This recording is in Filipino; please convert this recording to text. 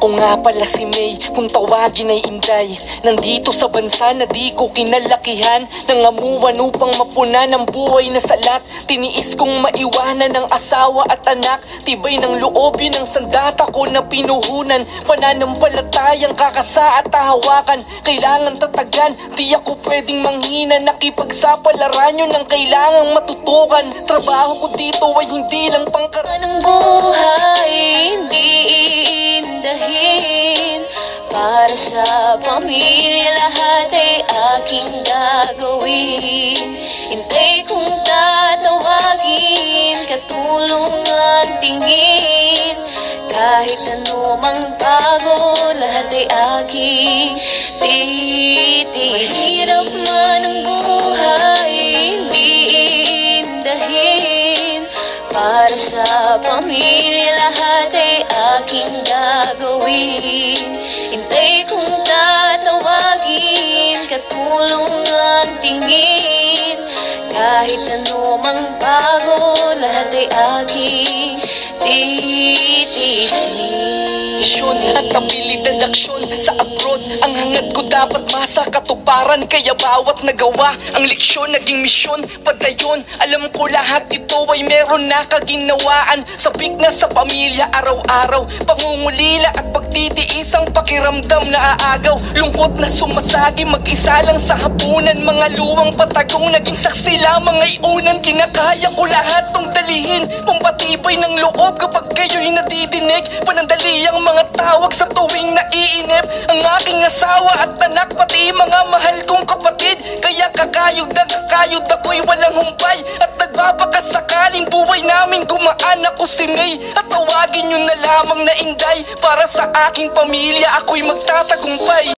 O nga pala si May, kung tawagin ay Inday. Nandito sa bansa na di ko kinalakihan, nangamuan upang mapunan ang buhay na salat. Tiniis kong maiwanan ng asawa at anak, tibay ng loobin ng sandata ko na pinuhunan. Pananampalatayang kakasa at tahawakan, kailangan tatagan, di ako pwedeng manghina. Nakipagsapalaran yun ang kailangang matutukan. Trabaho ko dito ay hindi lang pangkaraan ng buhay, hindi iindahin. Para sa pamilya lahat ay aking gagawin. Hintay kong tatawagin, katulungan tingin. Kahit ano mang pagod, lahat ay aking titiis. Mahirap man ang buhay, hindi iindahin. Para sa pamilya lahat ay aking gagawin. Hintay kong tatawagin, katulungan tingin. Kahit ano mang pagod, lahat ay aking titiisin. At abilidad aksyon sa abroad, ang hangad ko dapat masa katuparan. Kaya bawat nagawa ang leksyon naging misyon. Padayon, alam ko lahat ito ay meron na kaginawaan. Sabik na sa pamilya araw-araw, pangungulila at pagtitiis ang pakiramdam na aagaw. Lungkot na sumasagi, mag-isa lang sa hapunan. Mga luwang patagong naging saksi lamang ay unang. Kinakaya ko lahat tong dalihin, pampatibay ng loob kapag kayo'y nadidinig. Panandali ang mga tawag sa tuwing naiinip. Ang aking asawa at anak, pati mga mahal kong kapatid. Kaya kakayod na kakayod ako'y walang humpay. At nagbabakasakaling buhay namin gumaan. Ako si May, at tawagin nyo na lamang na Inday. Para sa aking pamilya ako'y magtatagumpay.